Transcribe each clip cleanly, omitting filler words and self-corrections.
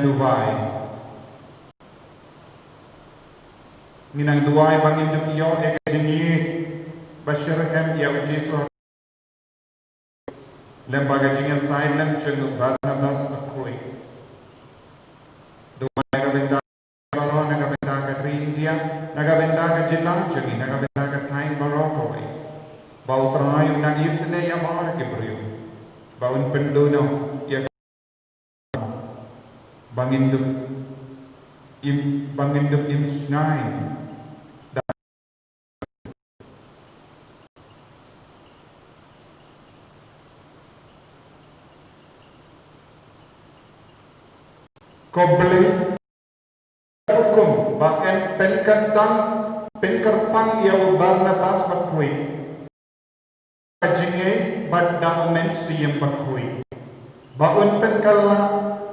Dubai. Minang Dubai bangin dupiyo ekajini Bashir M. Yawajisu lembaga jinga silent chungu Barnabas Akui. Dubai nagabenda baro nagabenda ka India nagabenda ka Jilang chungi nagabenda ka Tain Baroko ay. Bau terayu nang isne ya mar ke beriu. Baun pendono ya bangin dup im snain. Koble hukum bahkan penkerpang ia Barnabas bakui kajinge bad dokumen siyem bakui baun penkala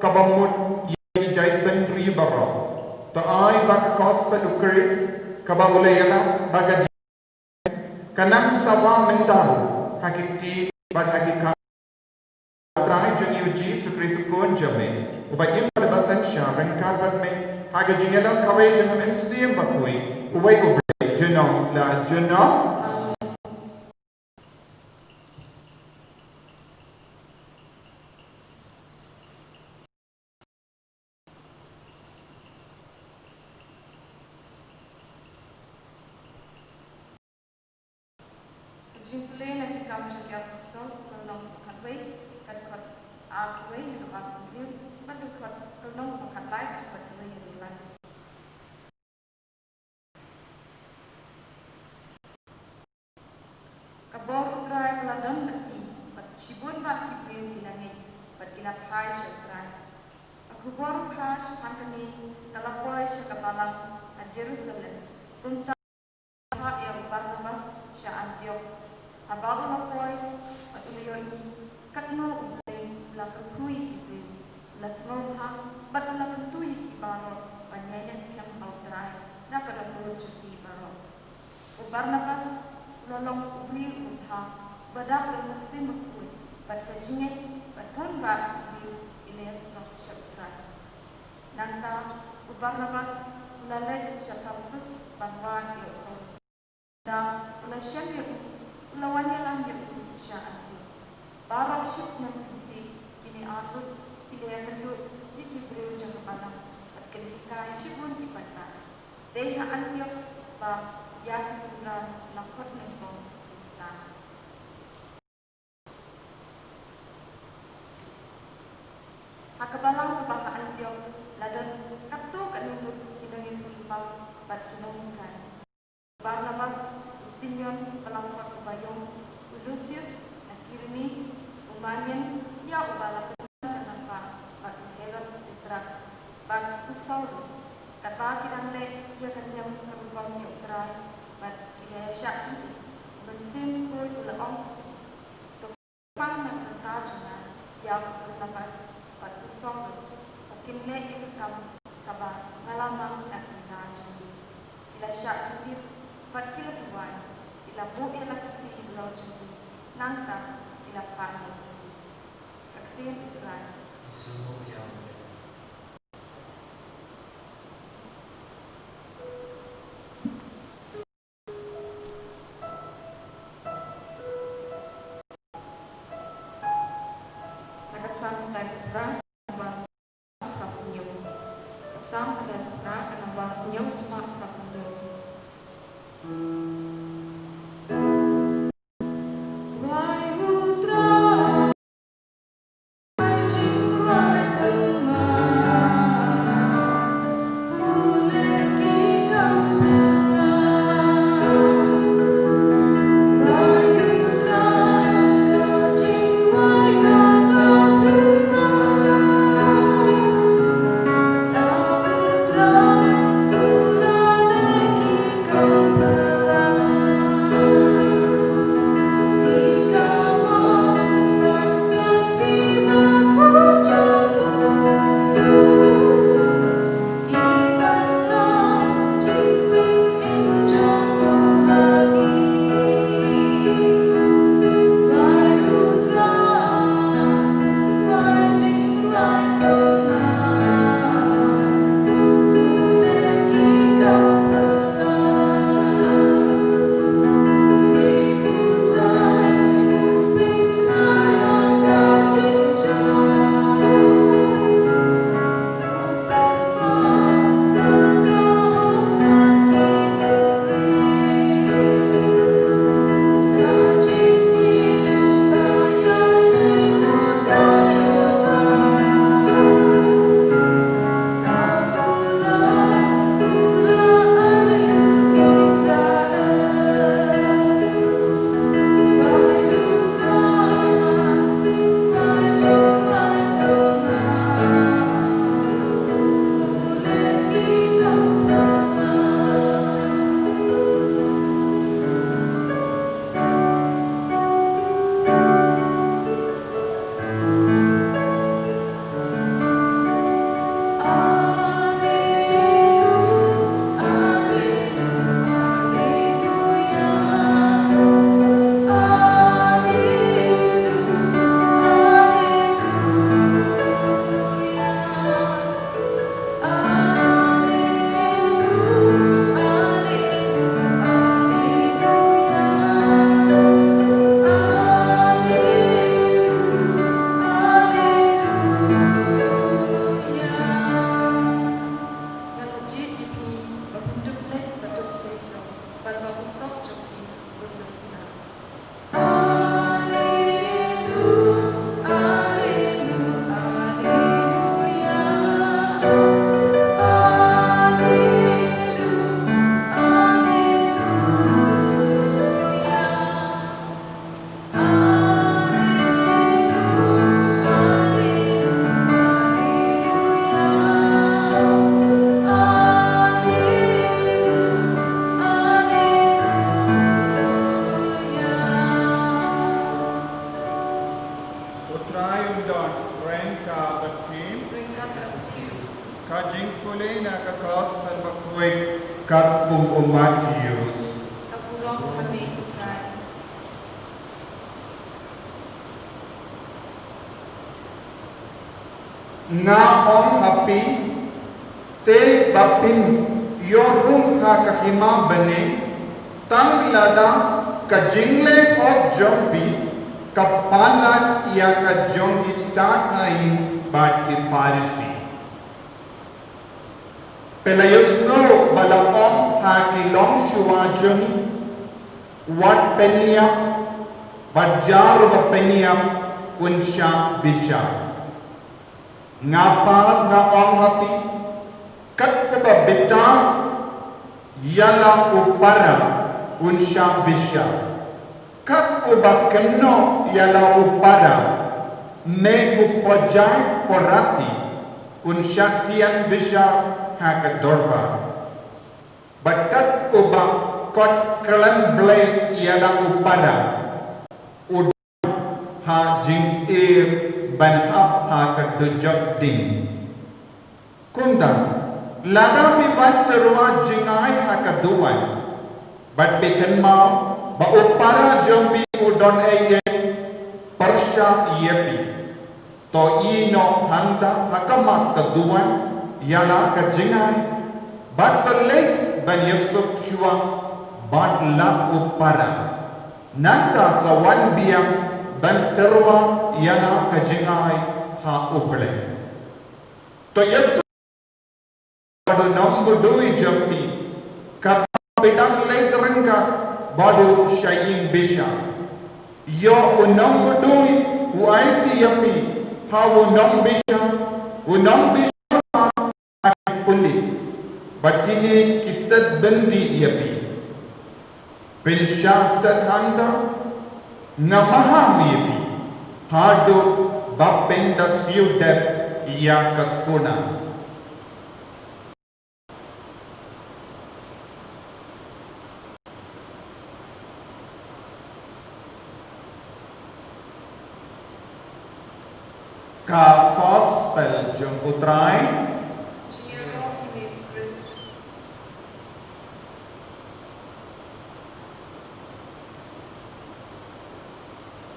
kabamut ia jait penri baro taai bak gospel ukris kabauleyana bagaji kanang sabah mental hakiki bad hakikat trai jungi uji sukri sukun jame ubayim pada basan syah rengkabat me haga jingelang kawai jenam MCM bakui ubay ubay jenam la jenam Jumlah lagi kau cakap apostol kalau katway kat arway yang aku beri pada kat kalau makan baik kat way yang lain. Kabor utrai keladon beti, bat sibun bat kibrin dilangit, bat kinaphay siya utrai. Aku baru pas pangkani kalapoy siya katalang na Jerusalem, punta yang Barnabas siya Antioch. Abang lapoy at uliyoi katno ugaling lakerhui kibrin lasmomha bat lakentui kibaro panyayas kiyang kautray nakadagod jati baro o Barnabas lolong ubli ubha badak lemut simakui bat kajingit bat punbat kibrin ilayas nok syakutray nanta o Barnabas ulalay siya Tarsus banwa yosos da ulasyan yung lawannya langit siya anti. Barak syis ng pinti, kini atut, pilih kenduk, dikibriw siya kapalang, at kalikay siya pun ipatpat. Deha Antioch ba, yaki sila lakot ng pong Kristan. Hakabalang kabaha Antioch, ladon kato kanunod kinangin hulpang, bat kinungkan. Barnabas, Simeon, pelangkot ubayong, Lucius, Nakirmi, Umanian, ya ubala pesan kenapa, bak Herod Petra, bak Saulus, kata kita le, ya kanyang kerupang ya utrai, bak ilaya syak cinti, bensin koi ulaong, topang nak kata jangan, ya Barnabas, bak Saulus, mungkin le ikam, kaba ngalamang nak kata cinti, ilaya syak cinti, bat kila tuai, kila bu ila kiti ulau jati, nangka kila parno kiti, kakti utrai. Semua yang Nakasang dan perang nabar prapunyo, kasang dan perang nabar nyaw smart prapunyo. Pulang kajing pulay na kakaspan bakoy kat umatiyos. Kapurong kami utray. Nga om happy te bapin yorum ha kahima bane tang lada kajingle of jombi kapalat ya kajong start ain bat iparisi pelayusno balaom ha kilong shuwajun wat peniap bajar bapeniap unsya bisha ngapa nga om happy kat beta yala upara unsya bisha kat ubakeno yala upara me upojai porati unsya tian bisha hakadorba bakat uba kot kalam blay yala upara ud ha jings ban hap ha kadujok ding kundang lada mi ban terwa jingai ha kaduan bat bikan mau ba upara jombi udon aye persya yepi to ino handa hakamat kaduan yana kajingai bat terlek ban yesuk shua bat la upara nanta sawan biang ban terwa yana kajingai ha uple to yesu badu nombu dui jampi kat bidang lay terengga badu syayin bisha yo nombu dui uaiti yapi ha nom bisha puli batini kisat bendi yapi pinsha sathanda namaham yapi hadu bapenda siudep ya kakuna ka gospel jung utrai Ciro imit Chris.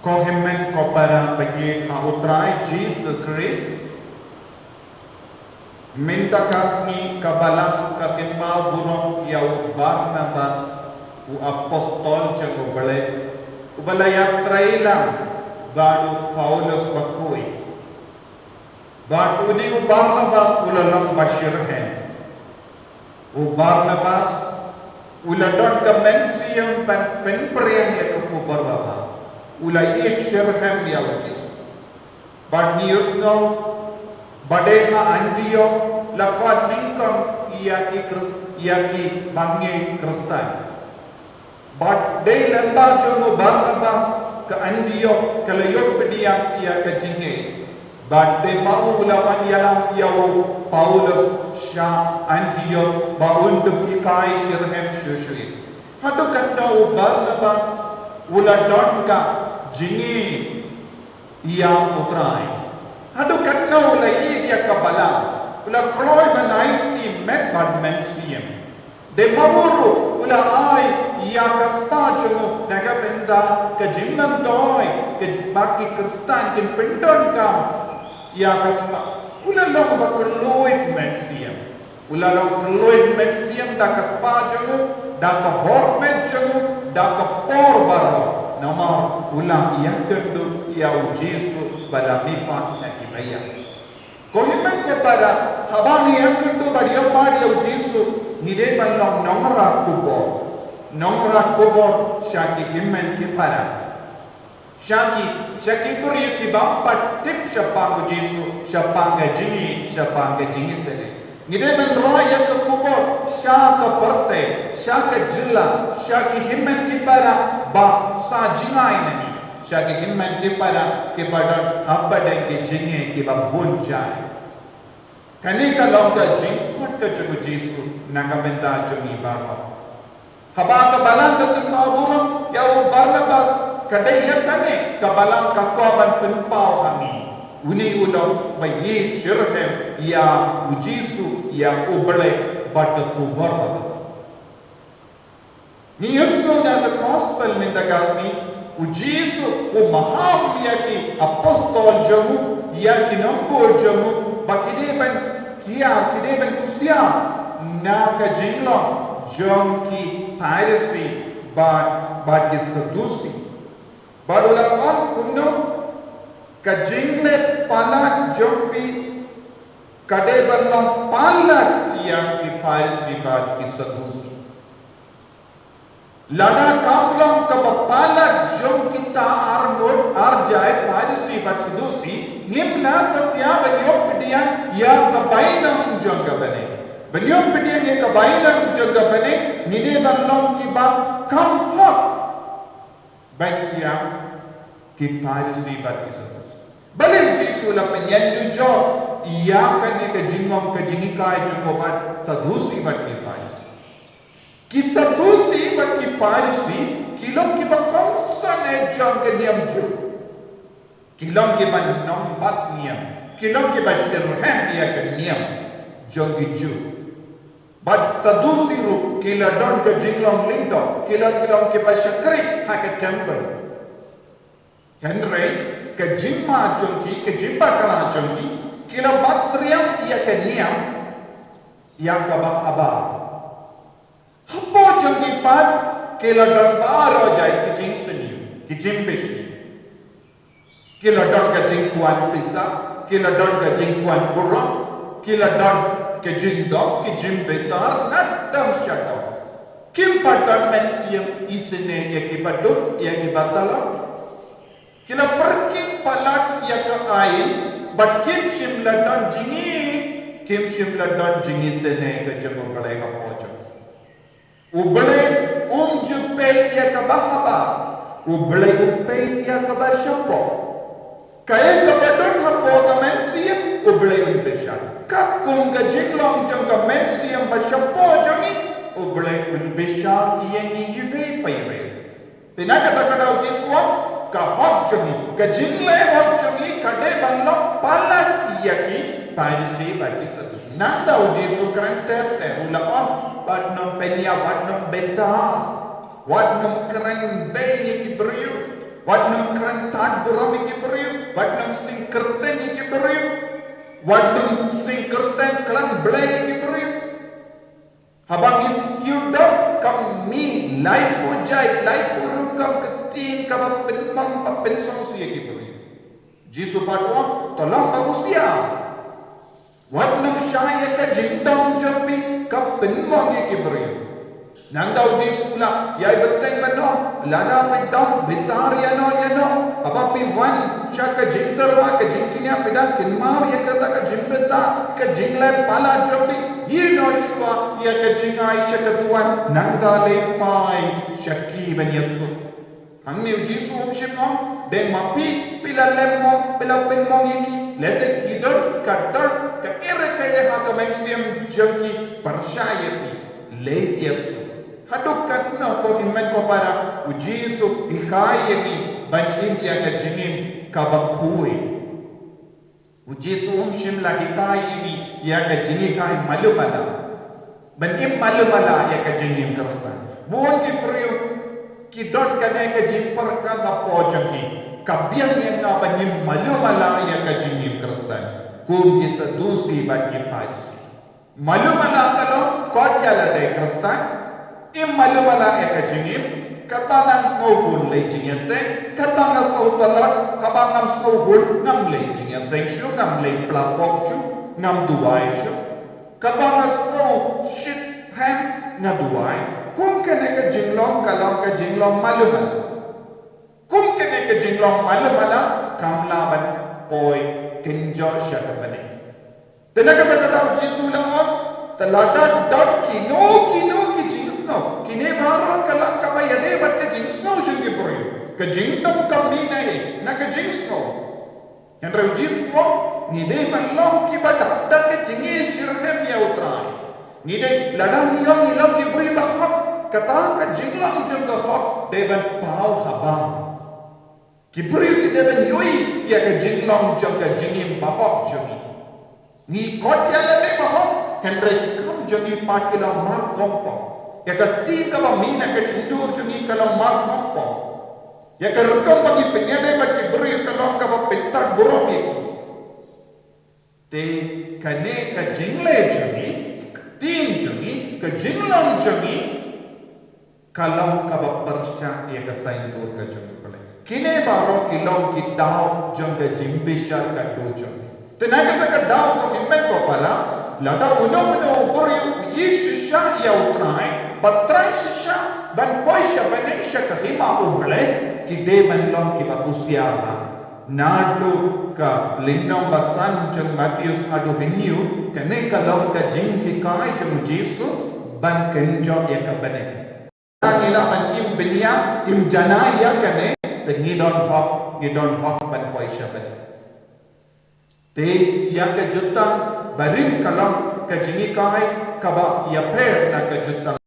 kohemen kopara bagi ha utrai Jesus Christ minta kasni kabalang kakimau burong yau Barnabas u apostol jago balik ubalaya trailang baru Paulus bakui But uni Barnabas ulalong Bashirhen. Barnabas uladon ka mensiyang penpriyang ya kukubarwaba. Ula Shirhem ya ujis. But niyusno badeha antiyo lakad ningkang iyaki bangi Kristan. But day lemba jono Barnabas ka antiyo kalayot pediyang iya kajingi. But they mau ulawan yalam yawo Paulus sya Antioch baunduk ikai Shirhem shushuit. Hadu katna Barnabas uladon ka jingi iya utrai. Hadu katna ulai dia kabala ula kroy banaiti met bad mensiem. De mawuru ula ai iya kaspa jungu nagabenda ka jingam doi ka baki Kristan kin pindon kam ya kasma ulalong bakuloid mensiam ulalong loid mensiam da kaspa jangu da ka bor menjangu da ka por baro nama ula ya kendu ya ujisu bala mipa nakimaya kohimen ke para habani ya kendu badiya padi ya ujisu nide balong nomra kubo syaki himmen ke para Syaki beri bampat tip siapa Yesus, siapa jingi sene. Ngide menroya ke kubur, syaka perte, syaka jila, syaki himmen kipara ba sa jingai nani. Syaki himmen kipara kepada apa dengan jingi kiba bunjai. Kani kalau ka jingkut ke cukup Yesus naga benda jungi baro. Haba ka balang ke burung ya Barnabas kadaya kane kabalang kakwaban penpau hangi uni ulang bayi syirhem ya ujisu ya ubale bata kubar bata. Ni yusno na the gospel mindagasni ujisu umaham ya ki apostol jamu ya ki nombor jamu bakideban kia kideban kusia na ka jinglong jom ki piracy bad ki sedusi badulang on kunno ka jingle palat jompi kadeban long palat yang ki piracy bad ki sedusi lada kaplong kapapalat jom kita armod arjai piracy bad sedusi nimna satya banyok pedian yang kabainang jom kabane banyok pedian yang kabainang jom kabane nide banlong ki ba kam hok baik yang ki piracy bad ki sedusi balil jisu la penyandu jo iya kan ka jingom ka jingikai jobat sedusi bad ki piracy Kisah dosi bat ki parisi kilom ki bakong sane jang ke niam ju kilom ki ban nombat niam kilom ki bashirhem ya ke niam jang ki ju bat sadusi ru kila don ke jinglong lindo kilom ki bashakri ha ke temple henry ke jimma jang ki ke jimba kala jang ki kila batriam ya ke niam yang ka aba Hapo jangi pat kila don baro jai kijing seni kijing besi kila don kijing kuan pizza kila don kijing kuan burung kila don kijing dog kijing betar nadam shadow kim padan mensiam isene ya kibaduk ya kibatala kila perkim palat ya ke air but kim shimla don jingi sene ke jago kadai hapo ubale jupe ya kabahaba ubale upe ya kabashapo kaya kabadon hapo kamensiam ubale unbesha kakum ga jinglong jang kamensiam bashapo jangi ubale unbesha yang ibe paibe tinaka takada ujiswa ka hok jangi ka jingle hok jangi kade banlo palat yaki parisi bagi satu nanda ujisu krenter terula Wadnam penya, wadnam beta, wadnam keren bayi kiberiu, wadnam keren tad buram kiberiu, wadnam sing kerten kiberiu, wadnam sing kerten kelang belai kiberiu. Habang isyudah kami lai pujai, lai purukam ketin kama penmam pensong siya kiberiu. Jisu padwa tolong bagusia. Wadnam syaya ka jindam jambi kapenmong ikibri nandau jisula yai beteng bano lada pedam bitar yano apapi wan syaka jintarwa ka jinkinya pedang kinmau ya kata ka jimbeta ka jingle pala jambi yino shua ya ka jingai syaka tuan nandale pai syaki ben yesu hamni jisu opshimong de mapi pilalemo pilapenmong iki lese kidor kador ka kaya ha ka mainstream jangki persyayati le yesu haduk katna ko iman ko para ujisu ikayani banim ya ka jingim ka bakui ujisu shimla ikayani ya ka jingi kai malumala banim malumala ya ka jingim krastan buon ki priyo kidot kane ka jim par ka na po jangki kabiang yang nga banim malumala ya ka jingim krastan kum isa dusi bagi pajsi malumala kalau kodya de krastan im malumala eka jingim katanang snowbun le jingya se katanang snow talak kabangam snowbun ngam le jingya se shu ngam le plapok shu ngam duai shu kabangam snow shit ham ngam duai kum kene ke jinglong kalam ke jinglong malumala kum kene ke jinglong malumala kamlaban oi kinjo syakabane tenaga kata jisu lawan telada dot kino ki jingsno kine baro kalam kama yade batte jingsno jungi puri ke jingtam kamni nahi na ke jingsno yang jisu ni de banlong ki bata da ke jingi shirhem ya utrai ni de ladang nilam ki puri bahak kata ka jinglang junga hok devan pau haba Kibri kita ben yui ya ke jinglong jaga jingim bahok jogi. Ni kot ya le bahok Henry kam jogi pat kila mar kompo. Ya ke tiga ba mina ke sindur jogi kala mar kompo. Ya ke rekam bagi penyede ba kibri kala ka ba pentar borok iki. Te kane ka jingle jogi, tin jogi, ka jinglong jogi kalau ka ba persya ya ke saindur ka jogi. Kini baru kilong kitau jangka jimbishar kadojo. Tenaga tak dau ko himmen ko para lada uno buri yisha ya utrai patrai shisha ban poisha banisha ka hima uble ki de manlong ki bakustiara nadu ka linnong basan jang Matius adu hinyu kene kalong ka jingki kai jang Jesu ban kenjo ya ka bane. Nila ban im binia im janaya kene ngidon hok ban poisha ban te ya ke jutang barim kalam ke jini kai kaba ya per na ke jutang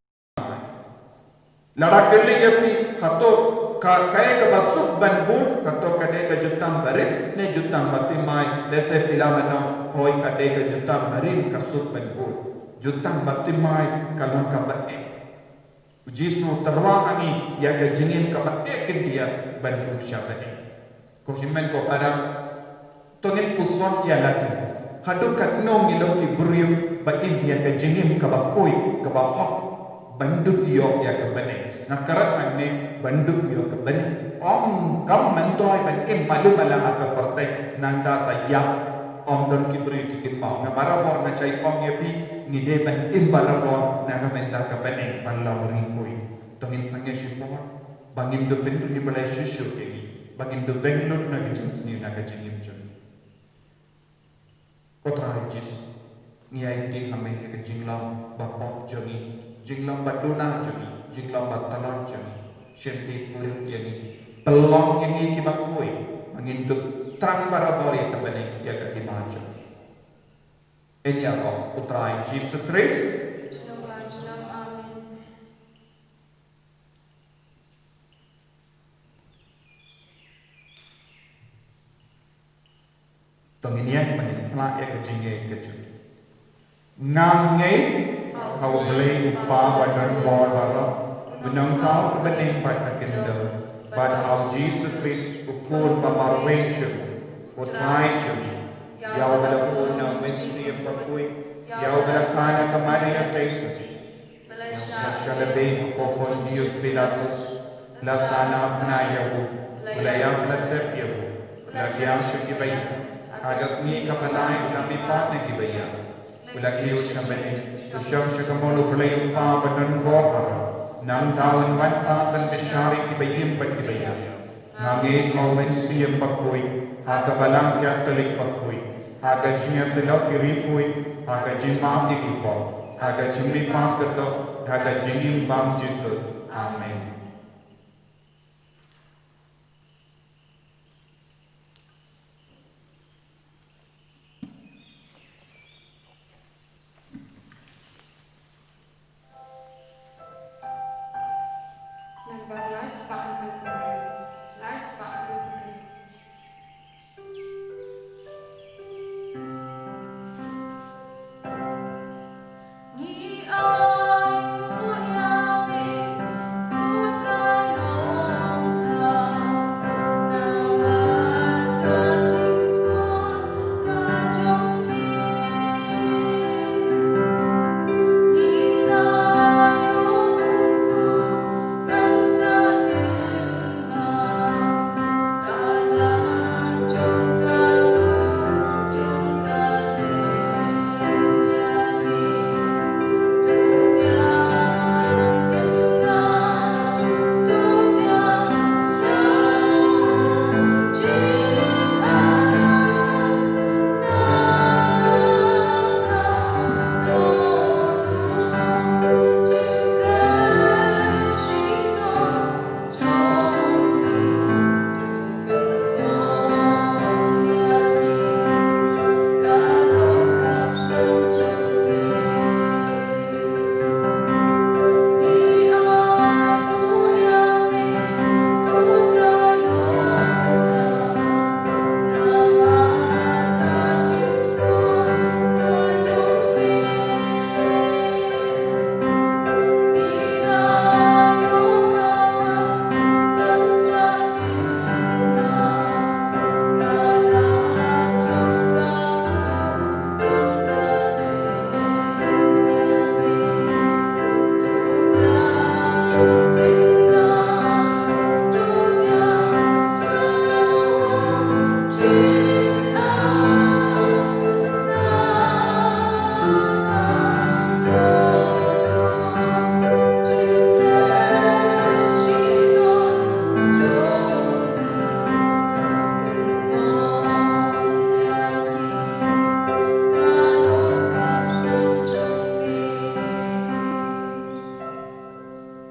lada kelle yapi hato ka kai ke basuk ban bun hato kade ke jutang barim ne jutang batimai dese pilamano hoi kade ke jutang barim kasuk ban bun jutang batimai kalam ka bae Jesu terwangi ya ke jinin ka batekin dia bandung syabani ko himmen ko para tonin puson ya latu hadu kat no ngilo ki buriu ba im ya ke jinin ka bakoi ka ba hok banduk yo ya ke bane nakarat anne banduk yo ke bane om kam mandoi ban im malu mala ka partai nanda sayap om don ki buriu ki kin mau na marabor na chai om ya pi ni de ban im balabor na ka menda ka bane balawri koi tongin sange shipor bangin do pendu ni balai shishu kegi bangin do benglot na gijins ni na gajingim jon kotra jis ni ai ti hame ke jinglam ba pop jogi jinglam ba dona jogi jinglam ba talon jogi shenti pulih yani pelong ini ki ba koi bangin do trang barabor ya ka bane ya ka himajo enya ko kotra Jesus Christ Tonginian menimpa ya kejingnya kecil. Ngangai kau beli upah badan bor barang, benang kau kebening pada kendal. Pada al Jesus Christ ukur pamarwecem, utrai cemi. Yau berlaku na mensi yang berkui, yau berlakana kemari yang tesus. Yang sasyalabih pohon Dios Pilatus, lasana penayawu, ulayang letak yawu, lagiang syukibayi. Agas ni kapalay nabi pa na gibaya. Ulagi ushamani, usham shakamolo play pa banan bokara. Nang tawan man pa ban bishari gibayim pat gibaya. Nangi kaumen siyam pakoy, aga balang Catholic pakoy, aga jinya telok kiripoy, aga jimam dikipo, aga jimmi pa kato, aga jimim bam jito. Amen. Ni ai ku yabi ku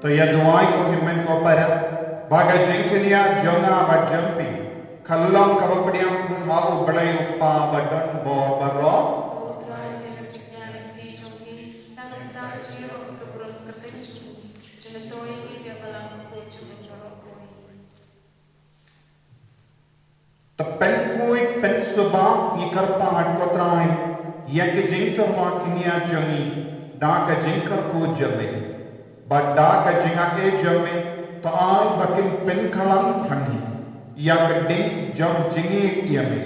ya duai ko himmen ko para baga jengkenia jonga ba jampi kallam kabapdiam kun ha ublai uppa badon bo baro Tepen kui pen subah ikar pahat kotrai yang ke jengkar wakinia jangi dah ke jengkar ko jame bada ke jengake jame taai bakin pen kalam khani yang ke ding jam jengi yame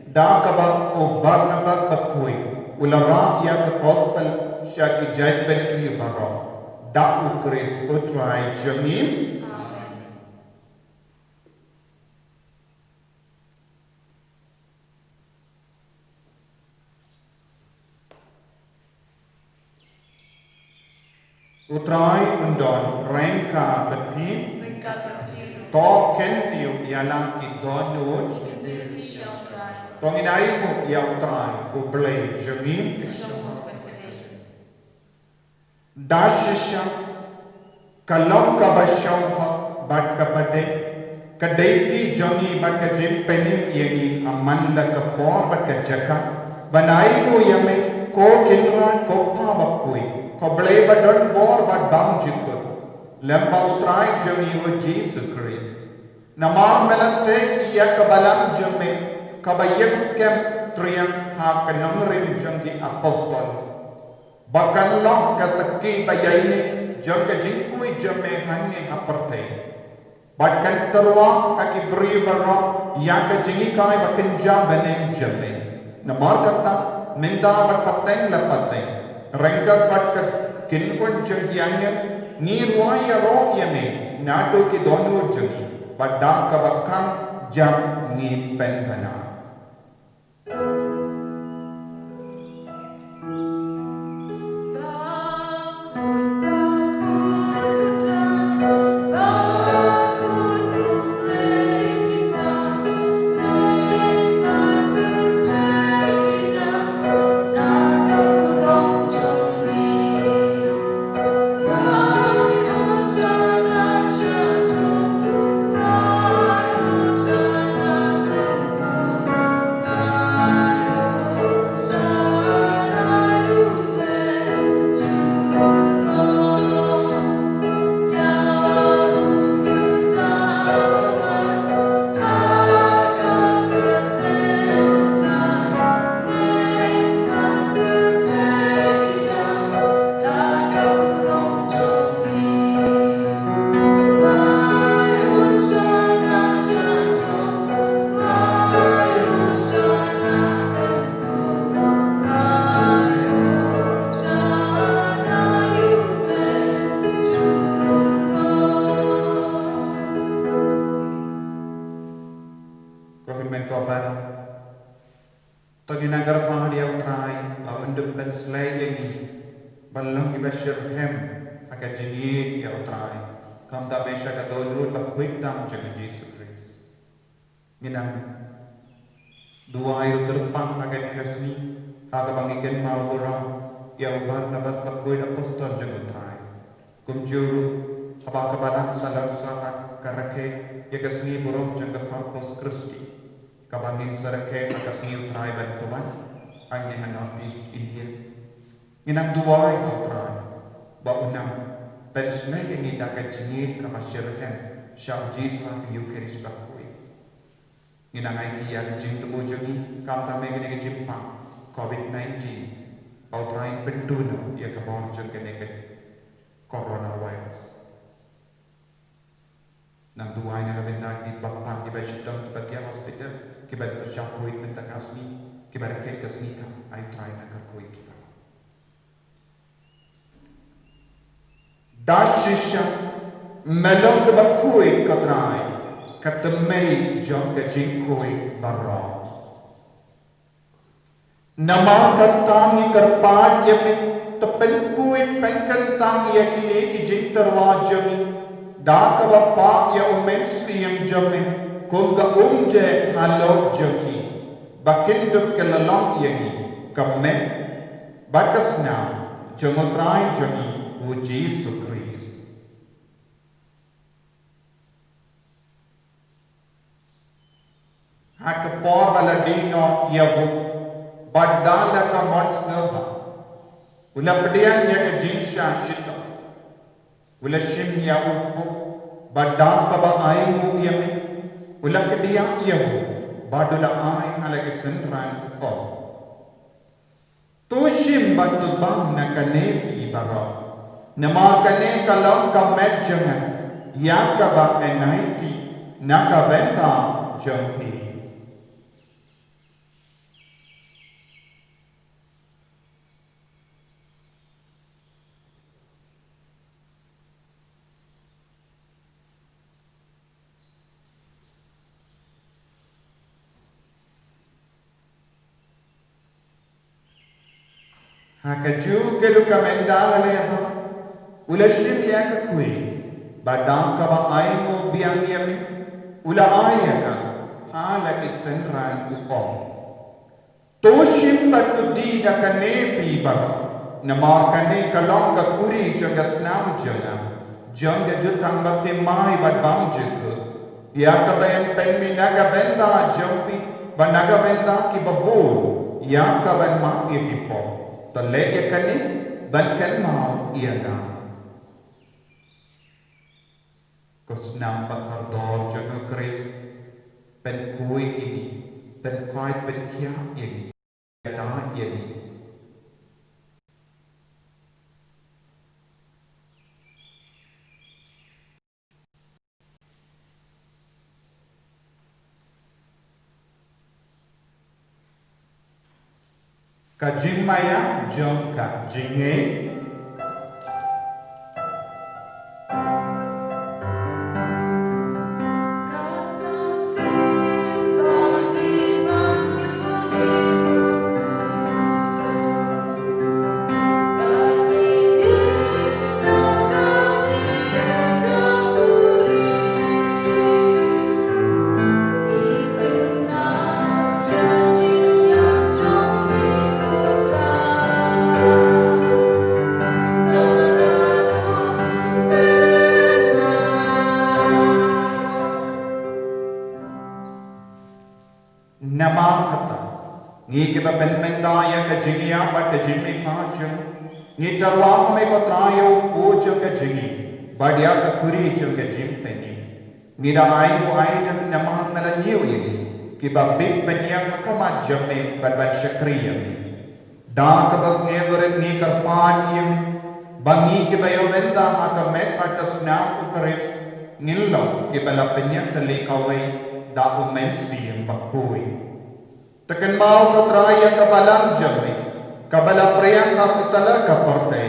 dah ke bak o Barnabas bakui ulara yang ke gospel syaki jait ben kini baro dah ukris utrai jangi Utrai undon rengka betin to kentiu ialah idonun penginaimu yang utrai ublai jemim dashisha kalau kabashau bat kapade kadaiti jami bat kajim penim yeni aman la kapor bat kajaka banaimu yame ko kinran ko pa bakui Koblai badon bor bad bam jikut lemba utrai jami wo Jesus Christ namar melante iya kabalam jame kabayek skem triang ha kanongrim jangi apostol bakan loh kasaki bayaini jangka jingkui jame hanne aperte bakan terwa kaki beri barra ya ka jingi kai bakan jambenen jame namar kata minda bad pateng la pateng Rengkat batkat kinpun jengkiannya nirwaya roh yame nato ki donu jengi pada kabakang jam ni penhana Minang dua air kerpang akan kasni aga bangikan mau orang ya Barnabas bakui apostol jengutrai kumjuru apa kabalan salar sahat karake ya kasni burung jengka Corpus Christi kabangin sarake kasni utrai bansawan angin Northeast India minang dua air utrai ba unam pensne ini dapat jengit kamasyarakat syam jiswa Eucharis bakui Inangai kia jing temu jengi kam tame gene jimpa COVID-19 outline pentuno ia kabor jeng gene coronavirus nam duai na benda ki bappa ki bajitam ki batia hospital ki bat sa kuit menta kasni ki baraket kasni ka ai try na ka kuit ki dashisha melam ke bakui ka try katemei jom ke jingkoi barra nama katangi kerpat yame tepen kui penkan tang ya kile ki jing terwa jami da ka bappa ya umen siyam jame kum ka umje halo jaki bakin duk ke lalang yagi kamme bakasna jomotrai jami uji sukris ala dino yabu badala ka marsnaba ula pedian ya ke jinsha shita ula shim ya upu badaka ba aimu yame ula kedia yabu badula ai ala ke senran ko to shim batu bang na kane ibara nama kane kalam ka medjanga ya ka ba enaiti naka benda jampi hakaju kelu kamendala le ba ulashim ya ka kui badang ka ba aimu biang yami ula ayaka hala ki senran ukom toshim batu di da kanepi bara namar kane kalong ka kuri jaga snam jana janga jutang bakte mai bad bang jku ya ka bayan penmi naga benda jampi banaga benda ki babul ya ka ban ma ki po to leke kane ban kan mau iaga Kusnam bakardor jaga kris pen kui ini pen kai pen kia ini da ini kajimaya jongka jinge Ngi ke ba pen mendaya ka jingia ba ka jimmi pachu ngi tarwa me ko trayo pocho ka jingi badia ka kuri chu ka jim peni ngi da ai mo ai na namah na niu yini ki ba big penia ka ma jamme ba ba shakriya me da ka bas ne gore ni kar pan yimi bangi ke ba yo menda ha ka met pa ta snam ku karis ngillo ke ba la penia ta le ka wai da u men si ba koi Tekan mau ke teraya kabalang jami, kabala priyang kasutala kaparte,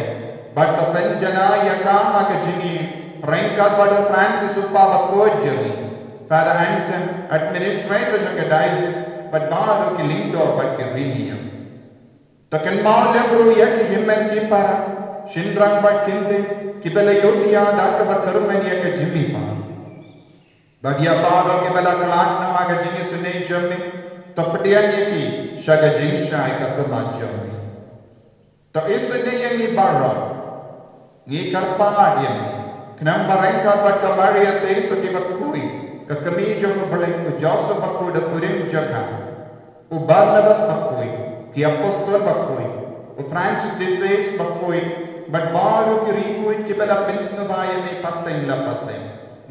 bata penjana yakaha ke jini, rengkat pada Francis upaba kojami, Father Hansen, administrator jaka diocese, but baru ki lindo but ki rinium. Tekan mau lebru yaki himmen ki para, shindrang bat kinde, kibala yotiya daka bat karumen yaka jimi pa. Badia baru kibala kalakna aga jini sunay jami, Tapadian yaki shaga jinsha ka kamajami. To isne yangi barra ni karpa yami. Knam barangka bat kamaria te soti bakuri ka kami jogo bale ku Joseph bakku da kurim jaga. U Barnabas bakui ki apostol bakui u Francis de Sales bakui bat baru ki rikui ki bala pilsna vaya me patten la patten.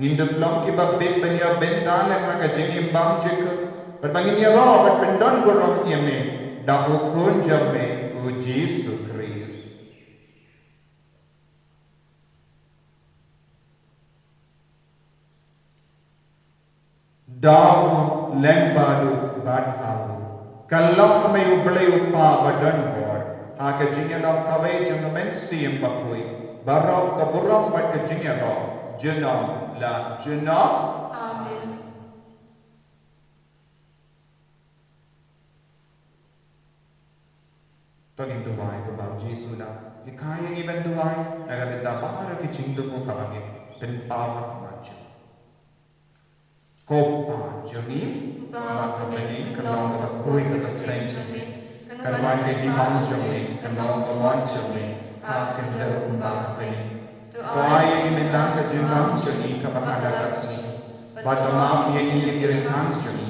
Nindu plom ki babbe benya bendale ka jingi bam jik But bangin ya raw, but pendon gorong yame, da ukun jame u Jesus Christ. Dawu lembadu badhawu, kallam hame ublay upa badan board, haka jinyalam kaway jangamen siyam bakui, barraw kaburam bat ka jinyaraw, junam la junam. Amen. Tolong tuai ke bang Yesus lah. Dikai yang iban tuai, naga benda bahara ke cintu ko kabangi penpawa kamacu. Kopa jami, maka bani kalong bakui ke tertrain jami, kalwan ke dimang jami, kalong kawan jami, akan jauh kumbang bani. Tuai yang benda ke jimang jami kabakada kasih, pada maaf yang ini kirim jami,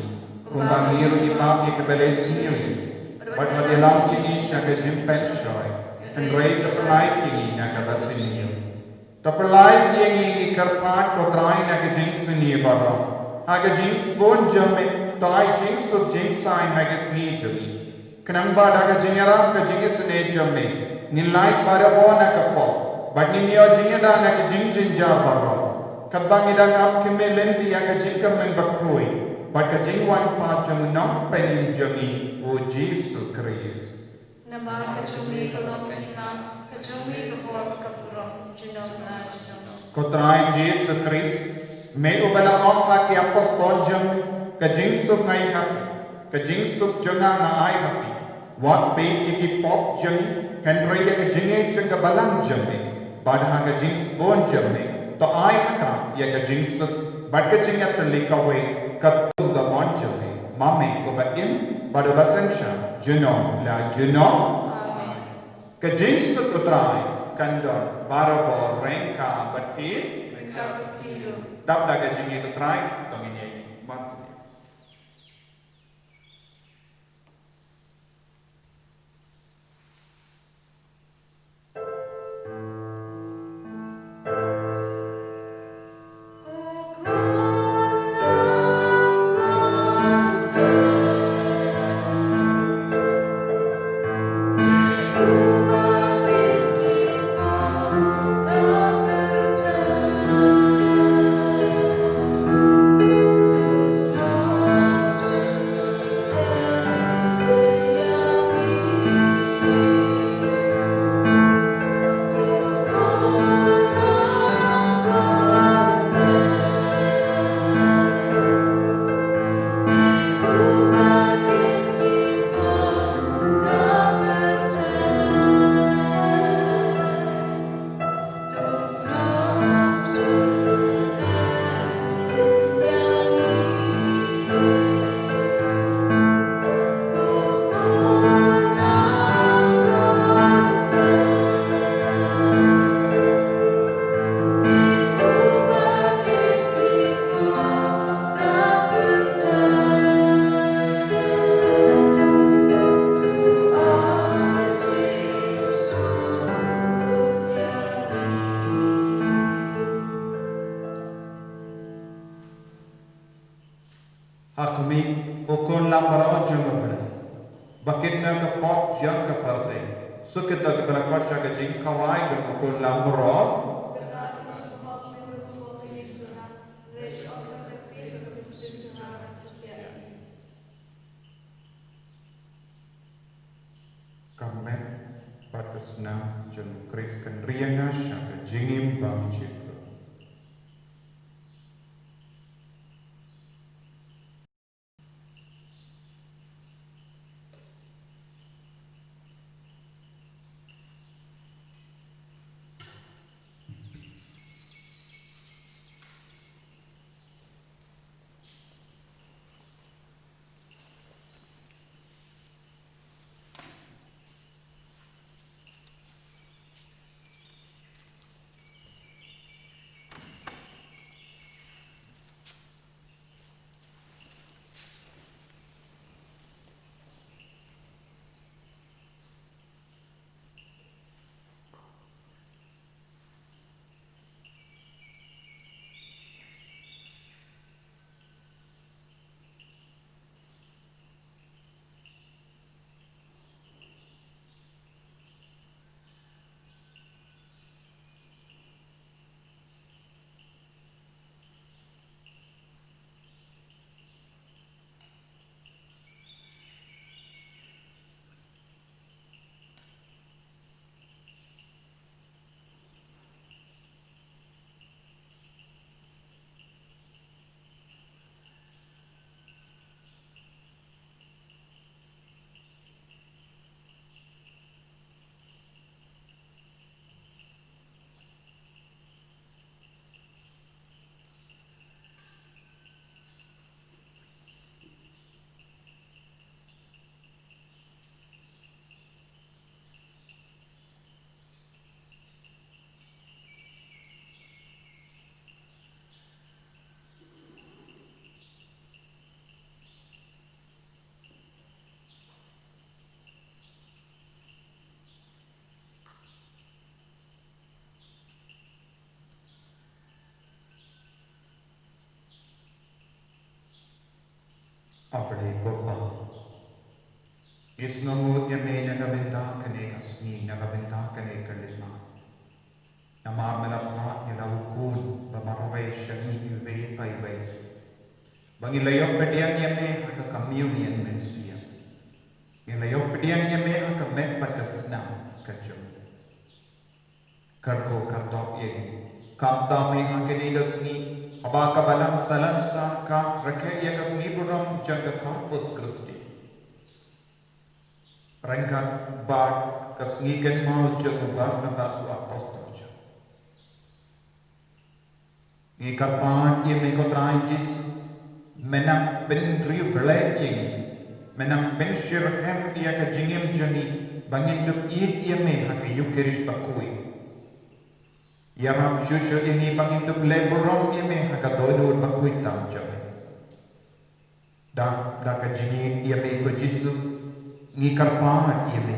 Kung bangiru ipap ikabeles niyo, but madilang kini siya ka jimpen shoy, and rey tapalay kini na kabasin niyo. Tapalay kini ikarpat ko try na ka jinsin niyo baro. Aga jins bon jamme, tay jins sub jinsay magas ni jami. Kanang ba daga jinyara ka jingis ne jamme, nilay para bo na kapo, but ninyo jinyada na ka jinjin jar baro. Kadbang idang ap kime lendi aga jinkar men bakui. But kajingwan pa jumnong penin jami o Jesus Christ. Nama kajumi kalong kina, kajumi kabuak kapurong, junong na junong. Kotrai Jesus Christ, may ubala okha ki apostol jami, kajing suk ngai happy, kajing suk junga na ai happy. What pay iki pop jami, Henry ya kajinge junga balang jami, badha kajing spon jami, to ai haka ya kajing suk, bad kajing ya terlikawe. Katu the monjali, mami uba im, badu basensha, junong la junong. Amen. Kajing sututrai, kandon, barabo, rengka, batir, Rengka piru. dapda kajing itutrai, tongin mat. Hakumi ukun lambarau jumabra. Bakitna ka pot jang ka parte. Sukita ka brakwarsha ka jing kawai jang ukun lambarau. Kamet batas na jang kris kan rianga sha ka jingim bang jik. ay kopa. Isnamut niya may nagabenta kane kasni, nagabenta kane kalima. Namamalapa niya lawukun, bamarway siya ni ilvay paybay. Bangilayok pediang niya may hakakamyunian mensiya. Ilayok pediang niya may hakamet patasnam kacung. Karko kartop yegi, kamta may hakinigas ni, abaka balang salansa ka rakhe yagas ni buram jaga Corpus Christi. Rangkat bad kasnikan mau jaga Barnabas apostol jaga. Ni karpan ye may kotrai jis, menang ben riu belai yegi, menang ben shirhem iya ka jingim jani, bangin dup iit ye may hakiyuk kirish bakui. Yaram shushu ini pangintup leborong ini hakadonur bakuitam jame. Dak kajingin yame ko Jisu ni karpan yame.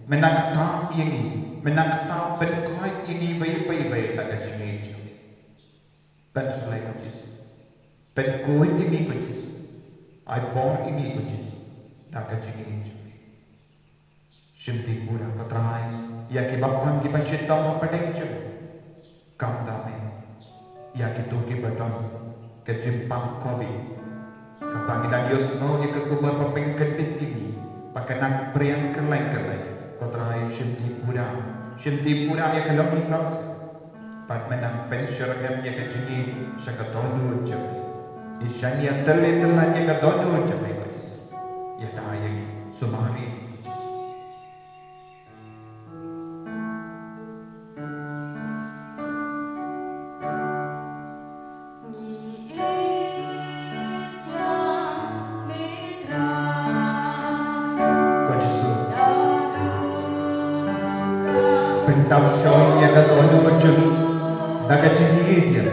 Menakta ini, menakta benkai ini bayi tak kajingin jame. Ben sulai ko Jisu. Ben kuit ini ko Jisu. Ai bor ini ko Jisu. Dak kajingin jame. Shimti pura katrai ya ki bapang ki bashitam mapadeng jame. Kam dame, ya kita ki badam, kejimpang kobi. Kapangidan Yosno ni kekubar papengkedit ini, pakanan priang kelai-kelai. Kotrai Shinti pura ya kelami langsung. Pat menang pensyarhem ya kejini, syakatonu jami. Isyan ya telan ya katonu jami kajis. Ya dayang sumari. Pentap show ya katonu jami, naga cini dia.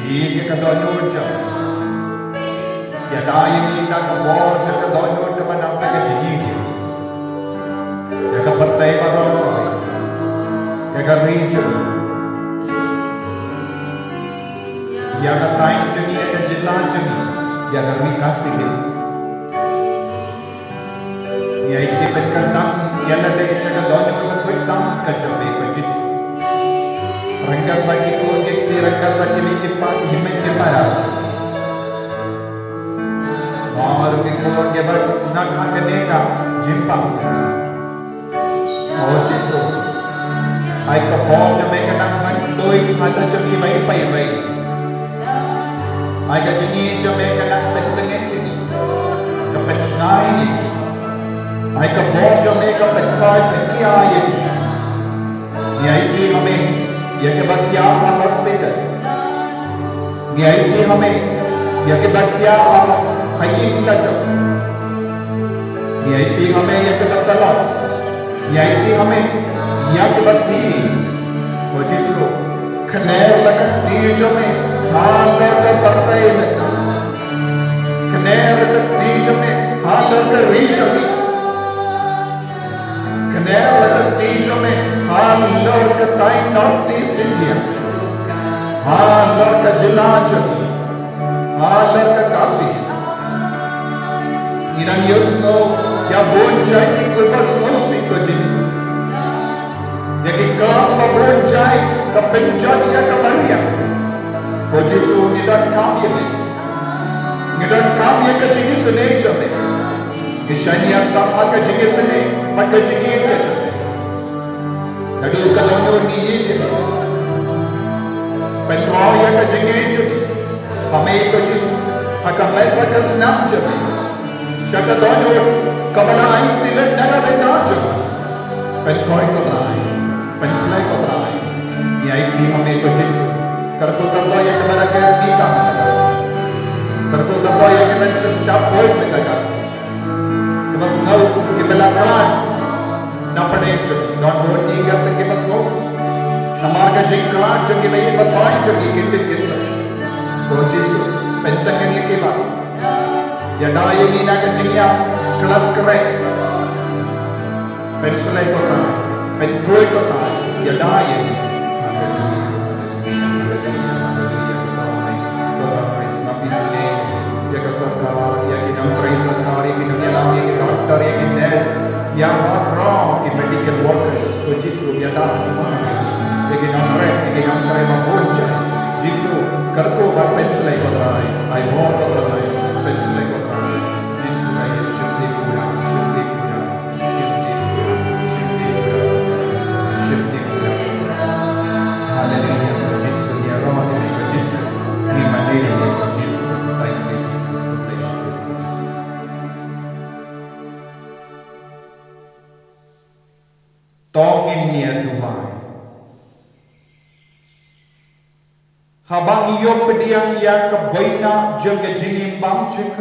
Ini katonu jami. Ya dayang ini naga war jaka katonu teman apa kecini dia. Ya kepertai barang, ya kerijal, ya ketain jami, ya kejilan jami, ya kerikasih hits. Ya ini berkandang. Yang ada di syakadonnya berkuitam kacabe kajis. Rangkat bagi kogek di rangkat bagi lipat himen ke barat. Malu ke kogek ber nak hakaneka jimpang. Oh Jesu, ai kapal jame kanang mandoi ada jami baik. Ai kajini jame kanang pentengen ini. Kepenai ini. I can watch your makeup and cry and cry. Niaiti hame, ya ke batya hospital. Niaiti hame, ya ke batya hayin kajo. Niaiti hame, ya ke batala. Niaiti hame, ya ke bati. O Jesu, khaner lakat dijo me, halar ka batai me. Khaner lakat dijo me, halar ka rijo me. Canal at the में हाल लड़ का time north east India हाल लड़ का जिलाचल हाल लड़ का काफी इन्हें योजना या बोल जाए कि कोई बात सोची को जिस या कि कलाम पर बोल जाए का पंचायत या का बरिया को जिसो निडर काम ये का जिस ने चले Ishanya tak akan jengis ni, maka jengis dia cakap. Lalu katanya ni ini, pentrau yang ka jengis je, kami ikut je, akan lepas ke senam je. Syaka katanya kabala ain tidak naga benda je. Pentrau ikut rai, penselai ikut rai. Ia ini kami ikut je. Karena kabala yang kepada kesni kami nak. Karena kabala yang kita siap boleh nak. Mas ngau ke belakang na padejo don bod ni ga se ke mas ngau na marga jingkla jo ke mai batai jo ke kitit kitsa ko Jesu pentangan ye ke ba ya dai ni na ka jingya kelas kere pensulai kota penkoi kota ya dai ya ka sarkar ya ke dokter, yang nurse, yang orang, yang medical workers, Tuhan Yesus yang dah semua, yang nangret, yang nangret membaca, Yesus kerko berpenselai kotorai, I want kotorai, penselai kotorai, Yesus ayat syukur kurang, syukur kurang, syukur kurang, syukur kurang, haleluya, Yesus ya roh ini, Yesus ni mandiri, Yesus, thank you, Jesus, tongin niya Dubai. Habang iyo pediang ya kebaina jaga jinim bang cek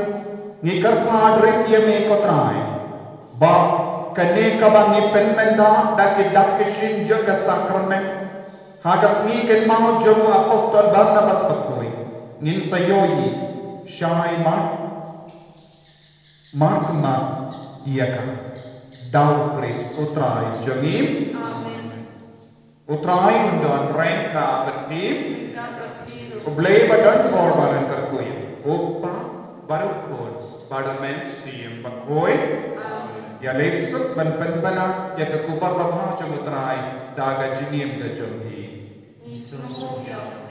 ni kerpadre kia me kotrai ba kane kabang ni penmenda dake shin jaga sakramen hagas ni ken mau jaga apostol Barnabas pakoi ngin sayoyi syai mark iya ka daw kris utrai jangim Amen. utrai undan rengka berdim Oblay badan bor badan kerkoy, opa barukod badamen siyem bakoy. Ya lesuk ban bana ya kekubar babha chamutrai daga jingim da jomhi. Yesus yaudah.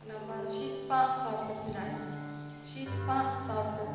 Nama shispa saupurai, shispa saupurai.